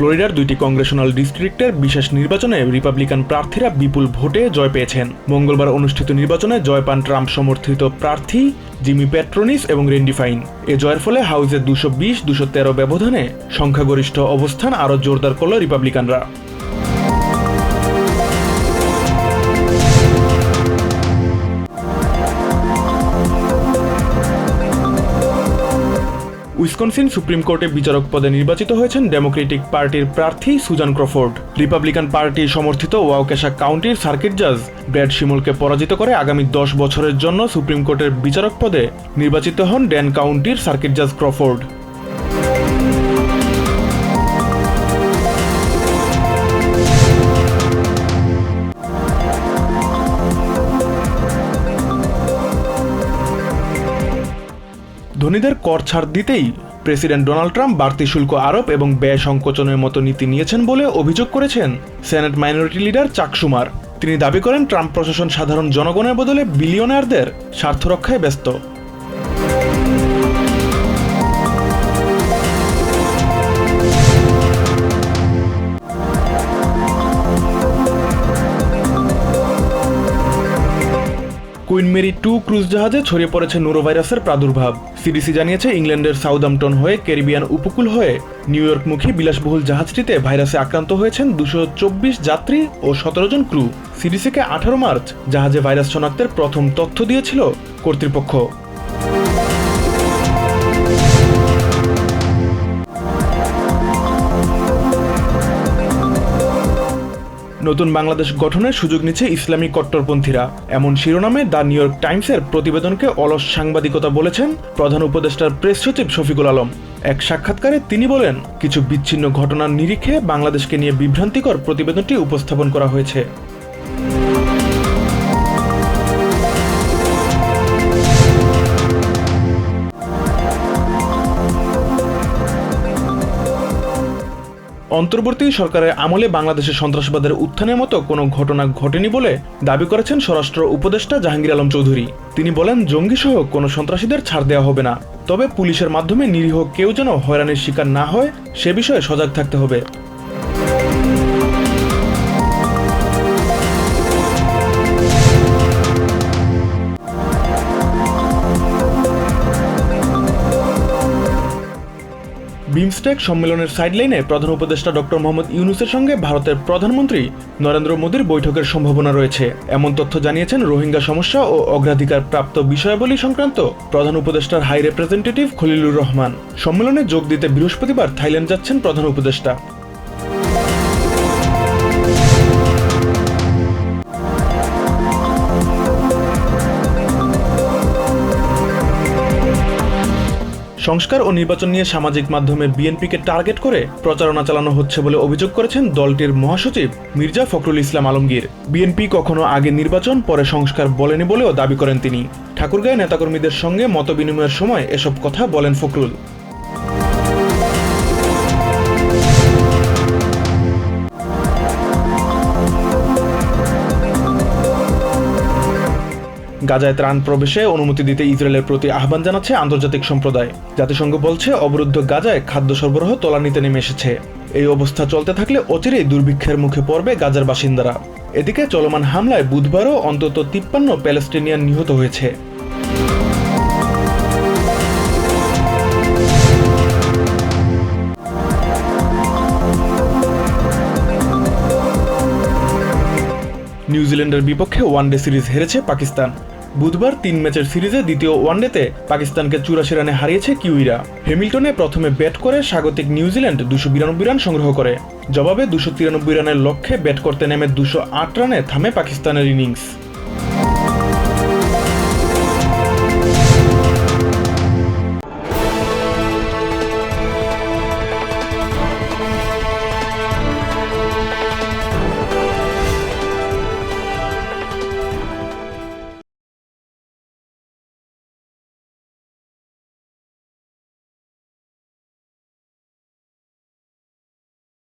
ফ্লোরিডার 2টি কংগ্রেশনাল ডিস্ট্রিক্টের বিশেষ নির্বাচনে রিপাবলিকান প্রার্থীরা বিপুল ভোটে জয় পেয়েছেন। মঙ্গলবার অনুষ্ঠিত নির্বাচনে জয় পান ট্রাম্প সমর্থিত প্রার্থী জিমি পেট্রোনিস এবং রেন্ডি ফাইন। এ জয়ের ফলে হাউসে 220-213 ব্যবধানে সংখ্যাগরিষ্ঠ অবস্থান আরও জোরদার করল রিপাবলিকানরা। উইসকনসিন সুপ্রিম কোর্টে বিচারক পদে নির্বাচিত হয়েছেন ডেমোক্রেটিক পার্টির প্রার্থী সুজান ক্রফোর্ড। রিপাবলিকান পার্টি সমর্থিত ওয়াউকেশা কাউন্টির সার্কিট জাজ ব্র্যাড শিমলকে পরাজিত করে আগামী 10 বছরের জন্য সুপ্রিম কোর্টের বিচারক পদে নির্বাচিত হন ড্যান কাউন্টির সার্কিট জাজ ক্রফোর্ড। ধনীদের কর ছাড় দিতেই প্রেসিডেন্ট ডোনাল্ড ট্রাম্প বাড়তি শুল্ক আরোপ এবং ব্যয় সংকোচনের মতো নীতি নিয়েছেন বলে অভিযোগ করেছেন সেনেট মাইনরিটি লিডার চাক শুমার। তিনি দাবি করেন ট্রাম্প প্রশাসন সাধারণ জনগণের বদলে বিলিয়নারদের স্বার্থ রক্ষায় ব্যস্ত। কুইন মেরি 2 ক্রুজ জাহাজে ছড়িয়ে পড়েছে নোরোভাইরাসের প্রাদুর্ভাব। সিডিসি জানিয়েছে ইংল্যান্ডের সাউদাম্পটন হয়ে ক্যারিবিয়ান উপকূল হয়ে নিউ ইয়র্কমুখী বিলাসবহুল জাহাজটিতে ভাইরাসে আক্রান্ত হয়েছেন 224 যাত্রী ও 17 জন ক্রু। সিডিসিকে 18 মার্চ জাহাজে ভাইরাস শনাক্তের প্রথম তথ্য দিয়েছিল কর্তৃপক্ষ। নতুন বাংলাদেশ গঠনের সুযোগ নিচ্ছে ইসলামী কট্টরপন্থীরা, এমন শিরোনামে দ্য নিউ ইয়র্ক টাইমসের প্রতিবেদনকে অলস সাংবাদিকতা বলেছেন প্রধান উপদেষ্টার প্রেস সচিব শফিকুল আলম। এক সাক্ষাৎকারে তিনি বলেন, কিছু বিচ্ছিন্ন ঘটনার নিরিখে বাংলাদেশকে নিয়ে বিভ্রান্তিকর প্রতিবেদনটি উপস্থাপন করা হয়েছে। অন্তর্বর্তী সরকারের আমলে বাংলাদেশে সন্ত্রাসবাদের উত্থানের মতো কোনো ঘটনা ঘটেনি বলে দাবি করেছেন স্বরাষ্ট্র উপদেষ্টা জাহাঙ্গীর আলম চৌধুরী। তিনি বলেন, জঙ্গিসহ কোনো সন্ত্রাসীদের ছাড় দেওয়া হবে না, তবে পুলিশের মাধ্যমে নিরীহ কেউ যেন হয়রানির শিকার না হয় সে বিষয়ে সজাগ থাকতে হবে। বিমস্টেক সম্মেলনের সাইডলাইনে প্রধান উপদেষ্টা ডক্টর মোহাম্মদ ইউনূসের সঙ্গে ভারতের প্রধানমন্ত্রী নরেন্দ্র মোদীর বৈঠকের সম্ভাবনা রয়েছে, এমন তথ্য জানিয়েছেন রোহিঙ্গা সমস্যা ও অগ্রাধিকার প্রাপ্ত বিষয়াবলী সংক্রান্ত প্রধান উপদেষ্টার হাই রিপ্রেজেন্টেটিভ খলিলুর রহমান। সম্মেলনে যোগ দিতে বৃহস্পতিবার থাইল্যান্ড যাচ্ছেন প্রধান উপদেষ্টা। সংস্কার ও নির্বাচন নিয়ে সামাজিক মাধ্যমে বিএনপিকে টার্গেট করে প্রচারণা চালানো হচ্ছে বলে অভিযোগ করেছেন দলটির মহাসচিব মির্জা ফখরুল ইসলাম আলমগীর। বিএনপি কখনো আগে নির্বাচন পরে সংস্কার বলেনি বলেও দাবি করেন তিনি। ঠাকুরগাঁয়ে নেতাকর্মীদের সঙ্গে মতবিনিময়ের সময় এসব কথা বলেন ফখরুল। গাজায় ত্রাণ প্রবেশে অনুমতি দিতে ইসরায়েলের প্রতি আহ্বান জানাচ্ছে আন্তর্জাতিক সম্প্রদায়। জাতিসংঘ বলছে, অবরুদ্ধ গাজায় খাদ্য সরবরাহ তলানিতে নেমে এসেছে। এই অবস্থা চলতে থাকলে অচিরেই দুর্ভিক্ষের মুখে পড়বে গাজার বাসিন্দারা। এদিকে চলমান হামলায় বুধবারও অন্তত 53 প্যালেস্টিনিয়ান নিহত হয়েছে। নিউজিল্যান্ডের বিপক্ষে ওয়ানডে সিরিজ হেরেছে পাকিস্তান। বুধবার 3 ম্যাচের সিরিজে দ্বিতীয় ওয়ানডেতে পাকিস্তানকে 84 রানে হারিয়েছে কিউইরা। হ্যামিল্টনে প্রথমে ব্যাট করে স্বাগতিক নিউজিল্যান্ড 292 রান সংগ্রহ করে। জবাবে 293 রানের লক্ষ্যে ব্যাট করতে নেমে 208 রানে থামে পাকিস্তানের ইনিংস।